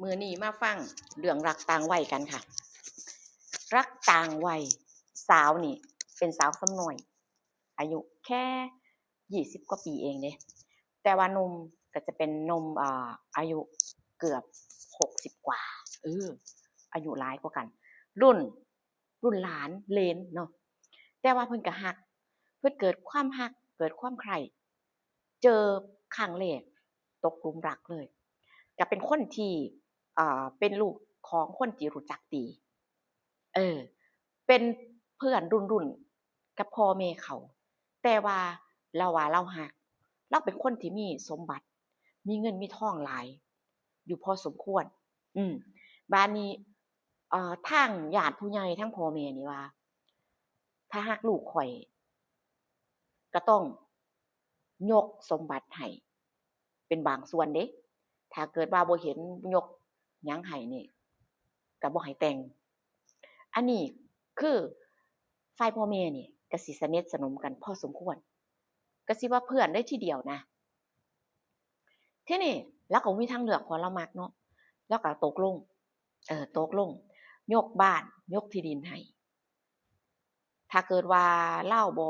มื้อนี้มาฟังเรื่องรักต่างวัยกันค่ะรักต่างวัยสาวนี่เป็นสาวซ้ำน้อยอายุแค่20กว่าปีเองเด้แต่ว่าหนุ่มก็จะเป็นหนุ่มอายุเกือบ60กว่าเอออายุหลายกว่ากันรุ่นหลานเหลนเนาะแต่ว่าเพิ่นก็ฮักเพิ่นเกิดความฮักเกิดความใคร่เจอครั้งแรกตกหลุมรักเลยก็เป็นคนที่เป็นลูกของคนที่รู้จักดีเออเป็นเพื่อนรุ่นกับพ่อแม่เขาแต่ว่าเราฮักเราเป็นคนที่มีสมบัติมีเงินมีทองหลายอยู่พอสมควรอืมบัดนี้ทางญาติผู้ใหญ่ทั้งพ่อแม่นี่ว่าถ้าฮักลูกข้อยก็ต้องยกสมบัติให้เป็นบางส่วนเดะถ้าเกิดว่าบ่เห็นยกหยังให้นี่ก็บ่ให้แต่งอันนี้คือฝ่ายพ่อแม่นี่ก็สิสนิทสนมกันพอสมควรก็สิว่าเพื่อนได้ทีเดียวนะทีนี้เลาก็มีทางเลือกเพราะเรามักเนาะเลาก็ตกลงตกลงยกบ้านยกที่ดินให้ถ้าเกิดว่าเลาบ่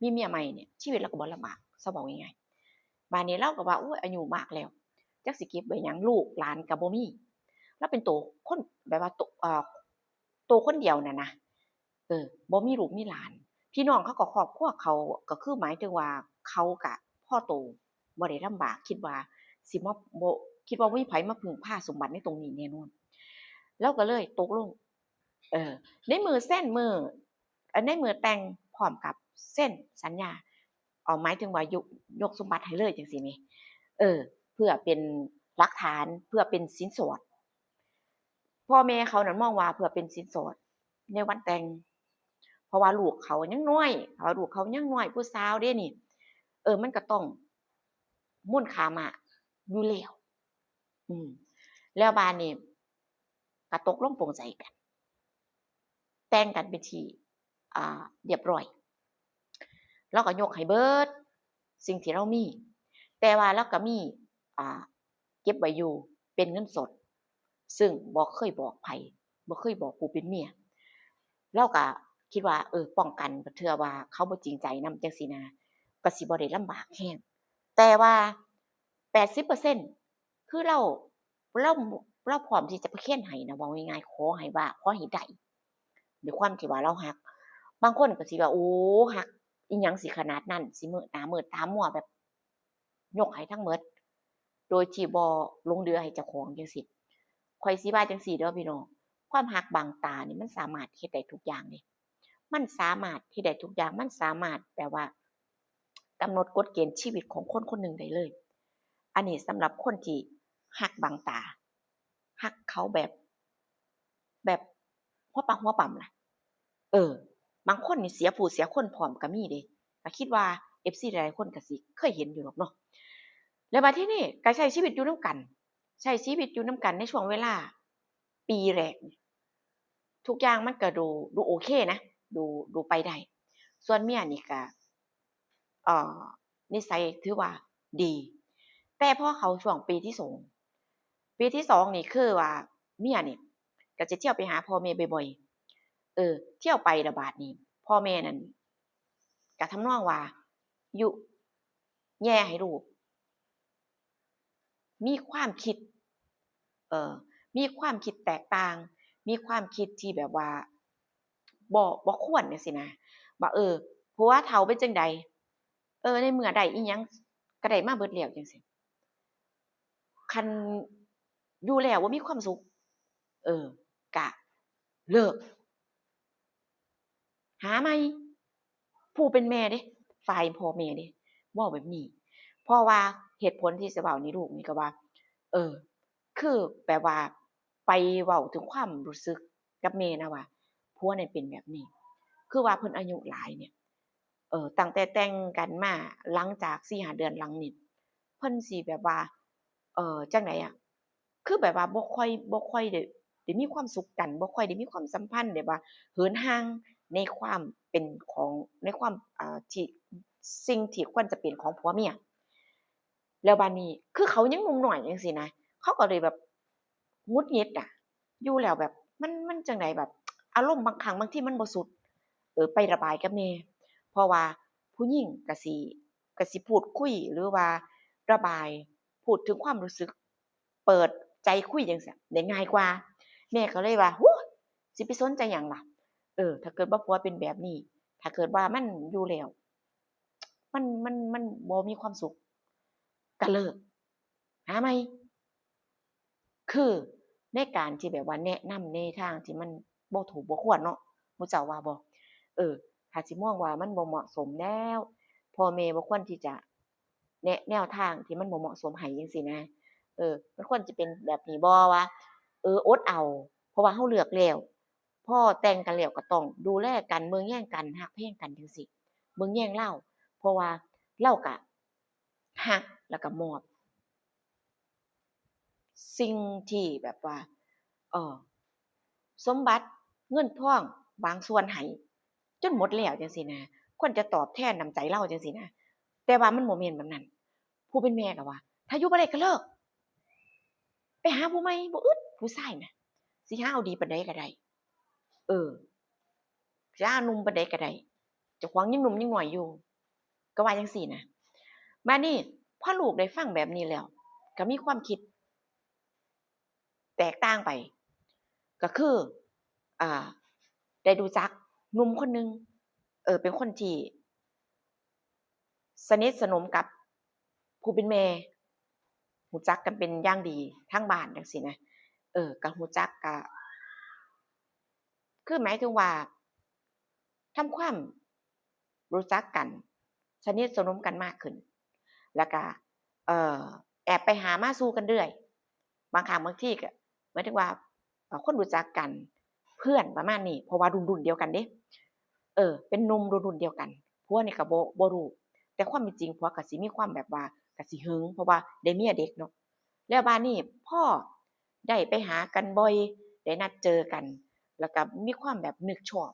มีเมียใหม่เนี่ยชีวิตเราก็บ่ลำบากซะเว้าง่ายๆบัดนี้เลาก็ว่าโอ๊ยอายุมากแล้วจักสิเก็บไว้หยังลูกหลานก็บ่มีเลาเป็นคนแบบว่าโตคนเดียวน่ะนะบ่มีลูกมีหลานพี่น้องเขาก็ครอบครัวเขาก็คือหมายถึงว่าเขาก็พอโตบ่ได้ลำบากคิดว่าสิมาบ่คิดว่าบ่มีไผมาพึ่งพาสมบัติในตรงนี้แน่นอนเลาก็เลยตกลงเออในมื้อเซ็นมื้อในมื้อแต่งพร้อมกับเซ็นสัญญาหมายถึงว่ายกสมบัติให้เลยจังซี้แหมเพื่อเป็นหลักฐานเพื่อเป็นสินสอดพ่อแม่เขานั่นมองว่าเพื่อเป็นสินสอดในวันแต่งเพราะว่าลูกเขายังน้อยเพราะว่าลูกเขายังน้อยผู้สาวเดะนี่มันก็ต้องมูลค่ามากอยู่แล้วอืมแล้วบัดนี้ก็ตกลงปลงใจกันแต่งกันเป็นที่เรียบร้อยเราก็ยกให้เบิดสิ่งที่เรามีแต่ว่าเราก็มีอ่าเก็บไว้อยู่เป็นเงินสดซึ่งบ่เคยบอกไผบ่เคยบอกผู้เป็นเมียเราก็คิดว่าป้องกันเทื่อว่าเขาบ่จริงใจนำจังซี้นะก็สิบ่ได้ลำบากแรงแต่ว่า80%คือเราเราพร้อมที่จะประเคนให้นะเว้าง่ายๆขอให้ว่าขอให้ได้ด้วยความที่ว่าเรารักบางคนก็สิว่าโอ้รักอิหยังสิขนาดนั้นสิมื้อหน้ามืดตามัวแบบยกให้ทั้งหมดโดยที่บ่ลงเรือให้เจ้าของจังซี้ข้อยสิว่าจังซี้เด้อพี่น้องความรักบางตานี่มันสามารถเฮ็ดได้ทุกอย่างเดะมันสามารถเฮ็ดได้ทุกอย่างมันสามารถแบบว่ากำหนดกฎเกณฑ์ชีวิตของคนคนหนึ่งได้เลยอันนี้สำหรับคนที่รักบางตารักเขาแบบหัวปักหัวปั๊มล่ะ เออบางคนนี่เสียผู้เสียคนพร้อมก็มีเดะก็คิดว่า FC หลายๆคนก็สิเคยเห็นอยู่หรอกเนาะแล้วบัดทีนี้ก็ใช้ชีวิตอยู่นำกันใช้ชีวิตอยู่นำกันในช่วงเวลาปีแรกนี่ทุกอย่างมันก็ดูโอเคนะดูไปได้ส่วนเมียนี่ก็เอ่อนิสัยถือว่าดีแต่พอเข้าช่วงปีที่2ปีที่2นี่คือว่าเมียนี่ก็จะเที่ยวไปหาพ่อแม่บ่อยๆเที่ยวไปแล้วบาดนี้พ่อแม่นั่นก็ทำนองว่ายุแย่ให้ลูกมีความคิดเอ่อมีความคิดแตกต่างมีความคิดที่แบบว่าบ่ควรจังซี้นะว่าผัวเฒ่าเป็นจั่งใดในเมื่อได้อิหยังก็ได้มาเบิดแล้วจังซี้คันอยู่แล้วบ่มีความสุขก็เลิกหาใหม่ผู้เป็นแม่เดะฝ่ายพ่อแม่เดะเว้าแบบนี้เพราะว่าเหตุผลที่สิเว้านี่ลูกนี่ก็ว่าเออคือแบบว่าไปเว้าถึงความรู้สึกกับแม่นะว่าผัวเนี่ยเป็นแบบนี้คือว่าเพิ่นอายุหลายเนี่ยตั้งแต่แต่งกันมาหลังจาก4-5เดือนหลังนี่เพิ่นสิแบบว่าจั่งใดอะคือแบบว่าบ่ค่อยได้มีความสุขกันบ่ค่อยได้มีความสัมพันธ์แบบว่าเหินห่างในความเป็นของในความที่สิ่งที่ควรจะเป็นของผัวเมียแล้วบัดนี้คือเขายังหนุ่มน้อยจังซี้นะ เขาก็เลยแบบหงุดหงิดอ่ะอยู่แล้วแบบมันจังไดแบบอารมณ์บางครั้งบางทีมันบ่สุดไประบายกับแม่เพราะว่าผู้หญิงก็สิพูดคุยหรือว่าระบายพูดถึงความรู้สึกเปิดใจคุยจังซี่ได้ง่ายกว่าแม่ก็เลยว่าฮู้สิไปสนใจหยังล่ะถ้าเกิดว่าผัวเป็นแบบนี้ถ้าเกิดว่ามันอยู่แล้วมันบ่มีความสุขก็เลิกหาใหม่ คือในการที่แบบว่าแนะนำในทางที่มันบ่ถูกบ่ควรเนาะหมู่เจ้าว่าบ่เออถ้าสิมองว่ามันบ่เหมาะสมแล้วพ่อแม่บ่ควรที่จะแนะแนวทางที่มันบ่เหมาะสมให้จังซี้นะมันควรจะเป็นแบบนี้บ่ว่าอดเอาเพราะว่าเฮาเลือกแล้วพอแต่งกันแล้วก็ต้องดูแลกันเบิ่งแย่งกันรักแพงกันจังซี้เบิ่งแย่งเลาเพราะว่าเราก็รักแล้วก็มอบ สิ่งที่แบบว่าเอ่อสมบัติเงินทองบางส่วนให้จนหมดแล้วจังซี้นะควรจะตอบแทนน้ำใจเราจังซี้นะแต่ว่ามันบ่แม่นแบบนั้นผู้เป็นแม่ก็ว่าถ้าอยู่บ่ได้ก็เลิกไปหาผู้ใหม่บ่อึดผู้ชายน่ะสิหาเอาดีปานใดก็ได้เออสิหาหนุ่มปานใดก็ได้เจ้าของยังหนุ่มยังน้อยอยู่ก็ว่าจังซี้นะบัดนี้พอลูกได้ฟังแบบนี้แล้วก็มีความคิด แตกต่างไปก็คืออ่าได้รู้จักหนุ่มคนหนึ่งเป็นคนที่สนิทสนมกับผู้เป็นแม่รู้จักกันเป็นอย่างดีทั้งบ้านจังซี้นะก็รู้จักก็คือหมายถึงว่าทำความรู้จักกันสนิทสนมกันมากขึ้นแล้วก็เอ่อแอบไปหามาสู่กันเรื่อยบางครั้งบางทีก็หมายถึงว่าคนรู้จักกันเพื่อนประมาณนี้เพราะว่ารุ่นๆเดียวกันเด้เป็นหนุ่มรุ่นๆเดียวกันผัวนี่ก็บ่รู้แต่ความเป็นจริงผัวก็สิมีความแบบว่าก็สิหึงเพราะว่าได้เมียเด็กเนาะแล้วบัดนี้พอได้ไปหากันบ่อยได้นัดเจอกันแล้วก็มีความแบบนึกชอบ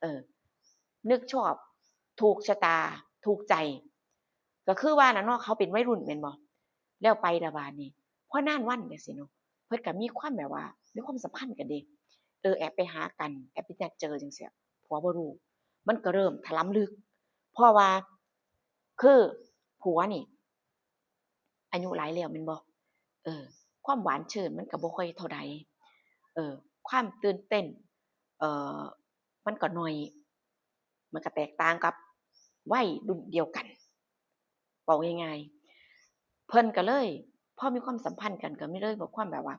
เออนึกชอบถูกชะตาถูกใจก็คือว่าน่ะเนาะเขาเป็นวัยรุ่นแม่นบ่แล้วไปละบาดนี้พอนานวันจังซี้เนาะเพิ่นก็มีความแบบว่ามีความสัมพันธ์กันเดะแอบไปหากันแอบไปนัดเจอจังซี้ผัวบ่รู้ มันก็เริ่มถลำลึกเพราะว่าคือผัวนี่อายุหลายแล้วแม่นบ่เออความหวานชื่นมันก็บ่ค่อยเท่าใดความตื่นเต้นเอ่อมันก็น้อยมันก็แตกต่างกับวัยรุ่นเดียวกันเว้าง่ายๆเพิ่นก็เลยพอมีความสัมพันธ์กันก็มีเลยแบบความแบบว่า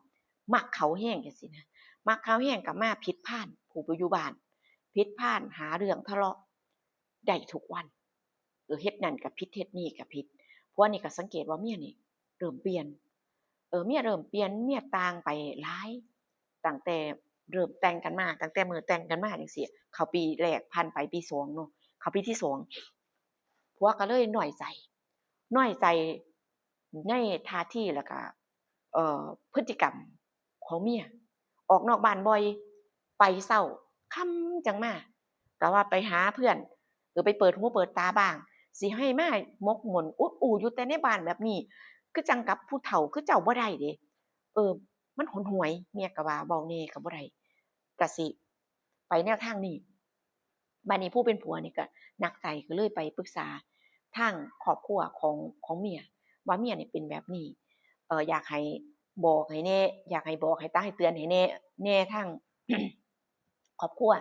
มักเขาแรงจังซี้นะมักเขาแรงก็มาพลิดพลาดผู้บ่อยู่บ้านพลิดพลาดหาเรื่องทะเลาะได้ทุกวัน เฮ็ดนั่นก็ผิดเฮ็ดนี่ก็ผิดผัวนี่ก็สังเกตว่าเมียนี่เริ่มเปลี่ยนเมียเริ่มเปลี่ยนเมียต่างไปหลายตั้งแต่เริ่มแต่งกันมาตั้งแต่มื้อแต่งกันมาจังซี้เข้าปีแรกผ่านไปปี2เนาะเข้าปีที่2ผัวก็เลยน้อยใจน้อยใจในท่าทีแล้วก็เอ่อพฤติกรรมของเมียออกนอกบ้านบ่อยไปเช้าค่ำจังมาก็ว่าไปหาเพื่อนไปเปิดหูเปิดตาบ้าง สิให้มาหมกหม่นอุดอู้อยู่แต่ในบ้านแบบนี้คือจังกับผู้เฒ่าคือเจ้าบ่ได้เดะเออมันหนหวยเมียก็ว่าเว้าแหน่ก็บ่ได้ก็สิไปแนวทางนี้บัดนี้ผู้เป็นผัวนี่ก็หนักใจก็เลยไปปรึกษาทางครอบครัวของเมียว่าเมียนี่เป็นแบบนี้อยากให้บอกให้แหน่อยากให้บอกให้ตักให้เตือนให้แหน่ทาง ครอบครัว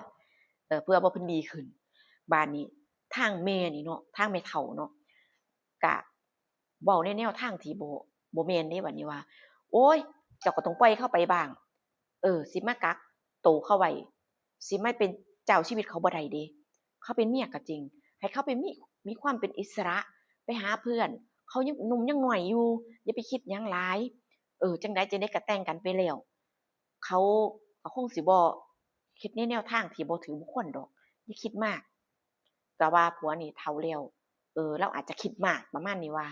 เพื่อบ่เพิ่นดีขึ้นบัดนี้ทางแม่นี่เนาะทางแม่เฒ่าเนาะก็เว้าในแนวทางที่บ่แม่นเดะบัดนี้ว่าโอ๊ยเจ้าก็ต้องปล่อยเขาไปบ้างสิมากักโตเขาไว้สิมาเป็นเจ้าชีวิตเขาบ่ได้เดะเขาเป็นเมียก็จริงให้เขาไปมีความเป็นอิสระไปหาเพื่อนเขายังหนุ่มยังน้อยอยู่อย่าไปคิดหยังหลายจั่งใดก็แต่งกันไปแล้วเขาก็คงสิบ่คิดในแนวทางที่บ่ถือบ่ควรดอกอย่าคิดมากก็ว่าผัวนี่เฒ่าแล้วเลาอาจจะคิดมากประมาณนี้ว่า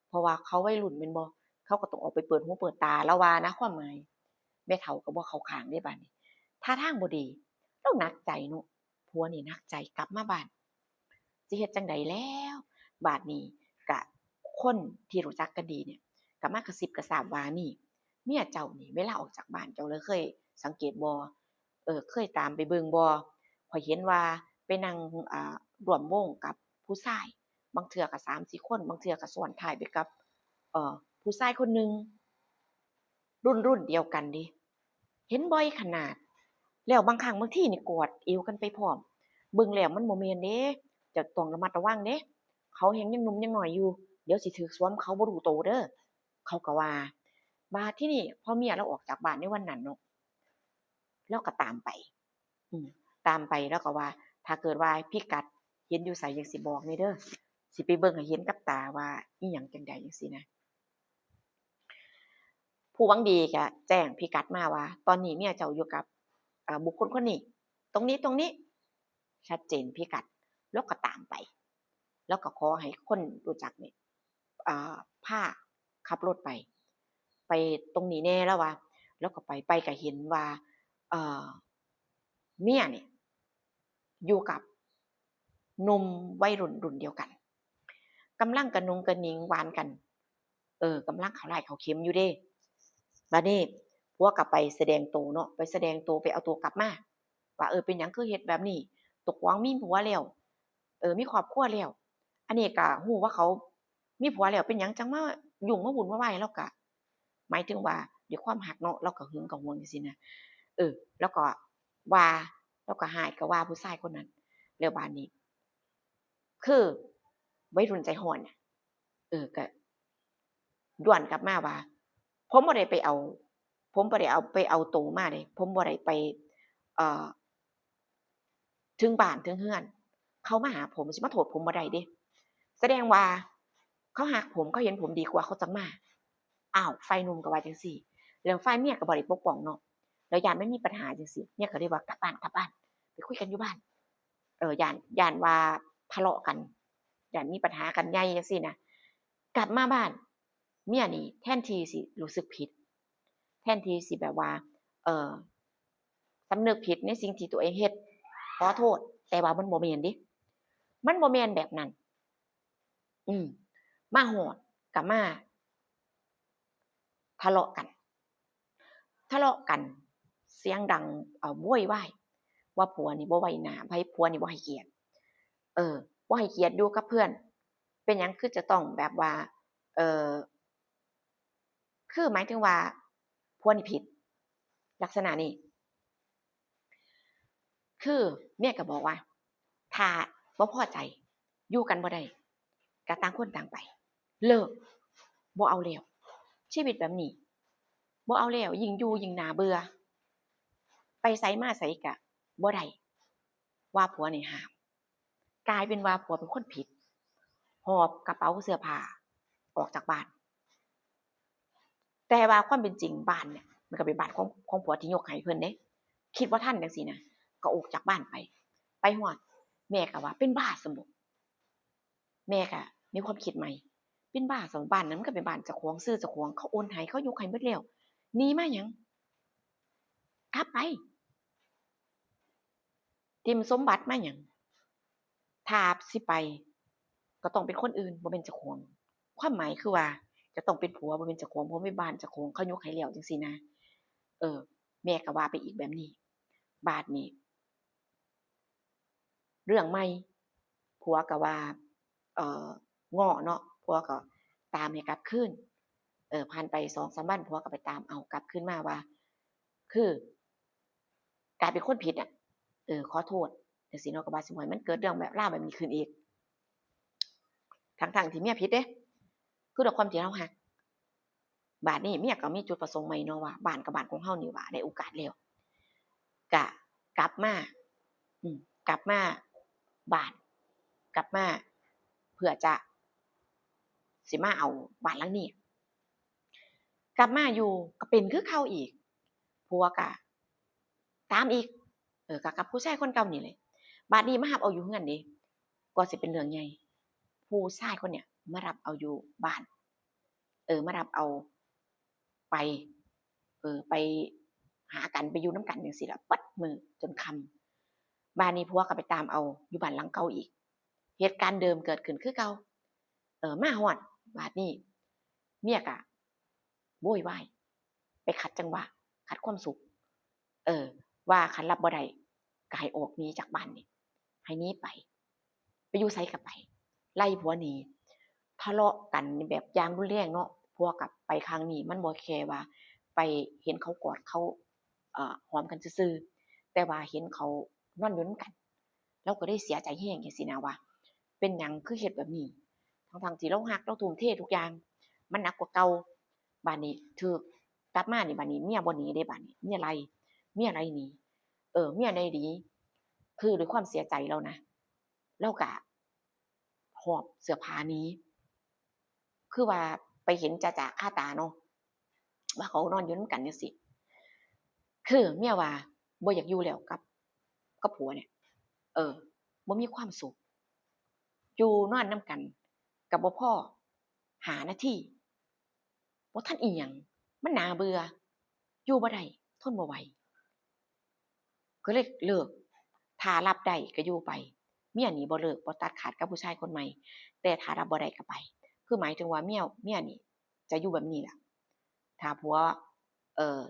เพราะว่าเขาวัยรุ่นแม่นบ่เขาก็ต้องออกไปเปิดหูเปิดตาเลาว่านะความหมายแม่เฒ่าก็บ่เข้าข้างเดะบัดนี้ท่าทางบ่ดีเลาหนักใจเนาะผัวนี่หนักใจกลับมาบ้านสิเฮ็ดจั่งใดแล้วบัดนี้ก็คนที่รู้จักกันดีเนี่ยก็มากระซิบกระซาบว่านี่ เมียเจ้านี่เวลาออกจากบ้านเจ้าเลยเคยสังเกตบ่เคยตามไปเบิ่งบ่ข้อยเห็นว่าไปนั่งอ่าร่วมวงกับผู้ชายบางเทื่อก็3-4คนบางเทื่อก็ซ้อนท้ายไปกับเอ่อผู้ชายคนหนึ่งรุ่นเดียวกันเดะเห็นบ่อยขนาดแล้วบางครั้งบางทีนี่กอดเอวกันไปพร้อมเบิ่งแล้วมันบ่แม่นเดะเจ้าต้องระมัดระวังเดะเขาแฮ่งยังหนุ่มยังน้อยอยู่เดี๋ยวสิถูกสวมเขาบ่รู้โตเด้อเขาก็ว่าบัดทีนี้พอเมียเราออกจากบ้านในวันนั้นเนาะเราก็ตามไปอืมตามไปแล้วก็ว่าถ้าเกิดว่าพิกัดเห็นอยู่ไสจั่งสิบอกแหน่เด้อสิไปเบิ่งให้เห็นกับตาว่าอิหยังจั่งใดจั่งซี้นะ ผู้หวังดีก็แจ้งพิกัดมาว่าตอนนี้เมียเจ้าอยู่กับบุคคลคนนี้ตรงนี้ตรงนี้ชัดเจนพิกัดแล้วก็ตามไปแล้วก็ขอให้คนรู้จักนี่พาขับรถไปไปตรงนี้แน่แล้วว่าแล้วก็ไปก็เห็นว่าเอ่อเมียนี่อยู่กับหนุ่มวัยรุ่นเดียวกันกำลังกระนุงกระหนิงหวานกันกำลังเข้าร้ายเข้าเข็มอยู่เด้ บัดนี้ผัวก็ไปแสดงตัวเนาะไปแสดงตัวไปเอาตัวกลับมาว่าเป็นหยังคือเฮ็ดแบบนี้ตกหวังมีผัวแล้วมีครอบครัวแล้วอันนี้ก็ฮู้ว่าเขามีผัวแล้วเป็นหยังจังมายุ่งมาวุ่นมาวายเลาก็หมายถึงว่าด้วยความรักเนาะเลาก็หึงก็หวงจังซี้นะแล้วก็ว่าแล้วก็ร้ายก็ว่าผู้ชายคนนั้นแล้วบัดนี้คือวัยรุ่นใจร้อนน่ะก็ย้อนกลับมาว่า ผมบ่ได้ไปเอาผมบ่ได้เอาไปเอาตัวมาเดะผมบ่ได้ไปเอ่อถึงบ้านถึงเรือนเขามาหาผมสิมาโทษผมบ่ได้เดะแสดงว่าเขารักผมเขาเห็นผมดีกว่าเขาจังมาอ้าวฝ่ายหนุ่มก็ว่าจังซี้แล้วฝ่ายเมียก็บ่ได้ปกป้องเนาะแล้วย้านมันมีปัญหาจังซี้เมียก็เลยว่ากลับบ้านไปคุยกันอยู่บ้านย้านว่าทะเลาะกันย้านมีปัญหากันใหญ่จังซี้นะกลับมาบ้านเมียนี่แทนที่สิรู้สึกผิด แทนที่สิแบบว่าเอ่อสำนึกผิดในสิ่งที่ตัวเองเฮ็ดขอโทษแต่ว่ามันบ่แม่นเดะมันบ่แม่นแบบนั้นอืมมาฮอดก็มาทะเลาะกันทะเลาะกันเสียงดังโวยวายว่าผัวนี่บ่ไว้หน้าผัวนี่บ่ให้เกียรติบ่ให้เกียรติอยู่กับเพื่อนเป็นหยังคือจะต้องแบบว่าเอ่อคือหมายถึงว่าผัวนี่ผิดลักษณะนี้ คือเมียก็บอกว่าถ้าบ่พอใจอยู่กันบ่ได้ก็ต่างคนต่างไปเลิกบ่เอาแล้วชีวิตแบบนี้บ่เอาแล้วยิ่งอยู่ยิ่งน่าเบื่อไปไสมาไสก็บ่ได้ว่าผัวนี่ห้ามกลายเป็นว่าผัวเป็นคนผิดหอบกระเป๋าเสื้อผ้าออกจากบ้านแต่ว่าความเป็นจริงบ้านเนี่ยมันก็เป็นบ้านของผัวที่ยกให้เพิ่นเด้คิดบ่ทันจังซี้นะก็ออกจากบ้านไปฮอดแม่ก็ว่าเป็นบ้าซั้นบ่แม่ก็มีความคิดใหม่เป็นบ้าซั้นบ้านนั้นมันก็เป็นบ้านเจ้าของชื่อเจ้าของเขาโอนให้เขายกให้เบิดแล้วหนีมาหยังกลับไปถิ้มสมบัติมาหยังถ้าสิไปก็ต้องเป็นคนอื่นบ่แม่นเจ้าของความหมายคือว่าจะต้องเป็นผัวบ่แม่นเจ้าของเพราะเป็นบ้านเจ้าของเขายกให้แล้วจังซี้นะเออแม่ก็ว่าไปอีกแบบนี้บัดนี้ เรื่องใหม่ผัวก็ว่าง้อเนาะผัวก็ตามให้กลับคืนผ่านไป2-3วันผัวก็ไปตามเอากลับคืนมาว่าคือกลายเป็นคนผิดอะขอโทษจั่งซี้เนาะก็ว่าสิบ่ให้มันเกิดเรื่องแบบราวแบบนี้ขึ้นอีกทั้งๆที่เมียผิดเดะคือด้วยความที่เรารักบัดนี้เมียก็มีจุดประสงค์ใหม่เนาะว่าบ้านก็บ้านของเรานี่หว่าได้โอกาสแล้วก็กลับมาอืมกลับมาบ้านกลับมาเพื่อจะสิมาเอาบ้านหลังนี้กลับมาอยู่ก็เป็นคือเก่าอีกผัวก็ตามอีกก็กับผู้ชายคนเก่านี่แหละบัดนี้มารับเอาอยู่เรือนเดะก็สิเป็นเรื่องใหญ่ผู้ชายคนเนี้ยมารับเอาอยู่บ้านมารับเอาไปไปหากันไปอยู่นำกันจังซี้ล่ะเบิดมื้อจนค่ำบัดนี้ผัวก็ไปตามเอาอยู่บ้านหลังเก่าอีกเหตุการณ์เดิมเกิดขึ้นคือเก่ามาฮอดบัดนี้เมียก็โวยวาย จังหวะขัดความสุขว่าคันรับบ่ได้ก็ให้ออกหนีจากบ้านนี่ให้หนีไปอยู่ไสก็ไปไล่ผัวหนีทะเลาะกันแบบอย่างรุนแรงเนาะผัวกลับไปครั้งนี้มันบ่แค่ว่าไปเห็นเขากอดเขาหอมกันซื่อๆแต่ว่าเห็นเขานอนอยู่นำกันเราก็ได้เสียใจแรงจังซี้นะว่าเป็นหยังคือเฮ็ดแบบนี้ทั้งๆที่เรารักเราทุ่มเททุกอย่างมันหนักกว่าเก่าบัดนี้ถูกกลับมานี่บัดนี้เมียบ่หนีเด้บัดนี้เมียไล่หนีเมียได้หนีคือด้วยความเสียใจแล้วนะเราก็หอบเสื้อผ้าหนีคือว่าไปเห็นจะๆคาตาเนาะว่าเขานอนอยู่นำกันจังซี้คือเมียว่าบ่อยากอยู่แล้วกับผัวเนี่ยบ่มีความสุขอยู่นอนนำกันก็บ่พอ5นาทีบ่ทันอิหยังมันน่าเบื่ออยู่บ่ได้ทนบ่ไหวก็เลยเลิกถ้ารับได้ก็อยู่ไปเมียนี่บ่เลิกบ่ตัดขาดกับผู้ชายคนใหม่แต่ถ้ารับบ่ได้ก็ไปคือหมายถึงว่าเมียนี่จะอยู่แบบนี้ล่ะถ้าผัวเอ่อ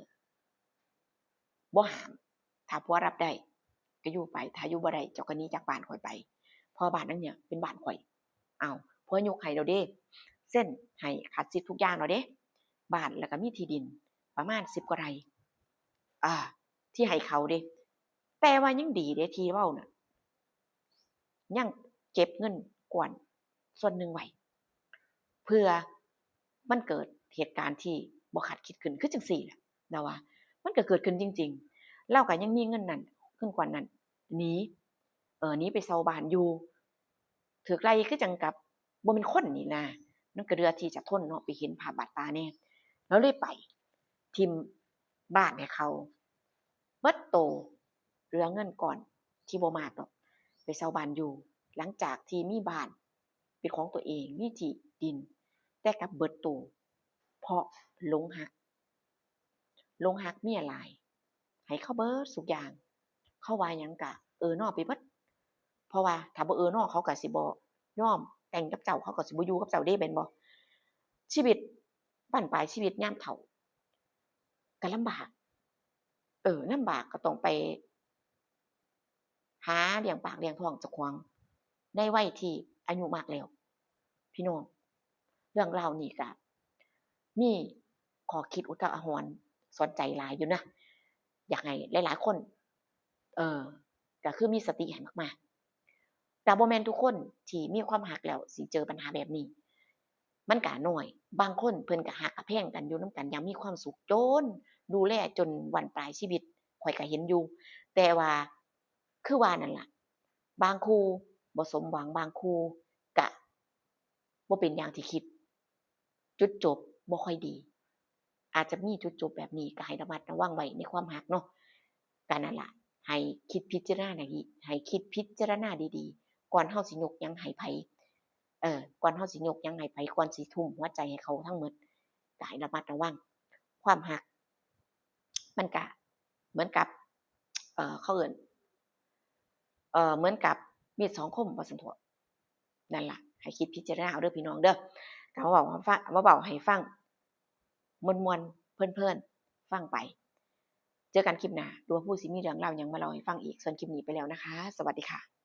บ่ห้ามถ้าผัวรับได้ก็อยู่ไปถ้าอยู่บ่ได้เจ้าก็หนีจากบ้านข้อยไปเพราะบ้านหลังเนี้ยเป็นบ้านข้อยอ้าวผัวยกให้แล้วเด้เซ็นให้ขาดสิทธิ์ทุกอย่างแล้วเด้บ้านแล้วก็มีที่ดินประมาณ10กว่าไร่อาที่ให้เขาเด้แต่ว่ายังดีเด้ที่เว้าน่ะยังเก็บเงินกวนส่วนหนึ่งไว้เผื่อมันเกิดเหตุการณ์ที่บ่คาดคิดขึ้นคือจังซี่แหละเราว่ามันก็เกิดขึ้นจริงๆเราก็ยังมีเงินนั้นเงินก้อนนั้นหนีหนีไปเช่าบ้านอยู่ถูกไล่คือจั่งกับบ่แม่นคนนี่นะมันก็เหลือที่จะทนเนาะไปเห็นภาพบาดตาแน่เราเลยไปทิ่มบ้านให้เขาเบิดโตเหลือเงินก้อนที่บ่มากดอกไปเช่าบ้านอยู่หลังจากที่มีบ้านเป็นของตัวเองมีที่ดินแต่กลับเบิดโตเพราะหลงรักเมียหลายให้เขาเบิดซุกอย่างเขาว่าหยังก็น้อไปเบิดเพราะว่าถ้าบ่น้อเขาก็สิบ่ยอมแต่งกับเจ้าเขาก็สิบ่อยู่กับเจ้าเดะแม่นบ่ชีวิตบั้นปลายชีวิตยามเฒ่าก็ลำบากลำบากก็ต้องไปหาเลี้ยงปากเลี้ยงท้องเจ้าของในวัยที่อายุมากแล้วพี่น้องเรื่องราวนี้ก็มีข้อคิดอุทาหรณ์สอนใจหลายอยู่นะอยากให้หลายๆคนเอ่อก็คือมีสติให้มากๆแต่บ่แม่นทุกคนที่มีความรักแล้วสิเจอปัญหาแบบนี้มันก็น้อยบางคนเพิ่นก็รักก็แพงกันอยู่นำกันอย่างมีความสุขจนดูแลจนบั้นปลายชีวิตข้อยก็เห็นอยู่แต่ว่าคือว่านั่นล่ะบางคู่บ่สมหวังบางคู่ก็บ่เป็นอย่างที่คิดจุดจบบ่ค่อยดีอาจจะมีจุดจบแบบนี้ก็ให้ระมัดระวังไว้ในความรักเนาะก็นั่นล่ะให้คิดพิจารณาดีให้คิดพิจารณาดีๆก่อนเฮาสิยกหยังให้ไผก่อนเฮาสิยกหยังให้ไผก่อนสิทุ่มหัวใจให้เขาทั้งหมดก็ให้ระมัดระวังความรักมันก็เหมือนกับเขาเอิ้นเหมือนกับมีดสองคมว่าซั่นเถาะนั่นล่ะให้คิดพิจารณาเอาเด้อพี่น้องเด้อก็มาเว้าให้ฟังม่วนๆเพลินๆฟังไปเจอกันคลิปหน้าดูว่าผู้สิมีเรื่องเล่าหยังมาเล่าให้ฟังอีกส่วนคลิปนี้ไปแล้วนะคะสวัสดีค่ะ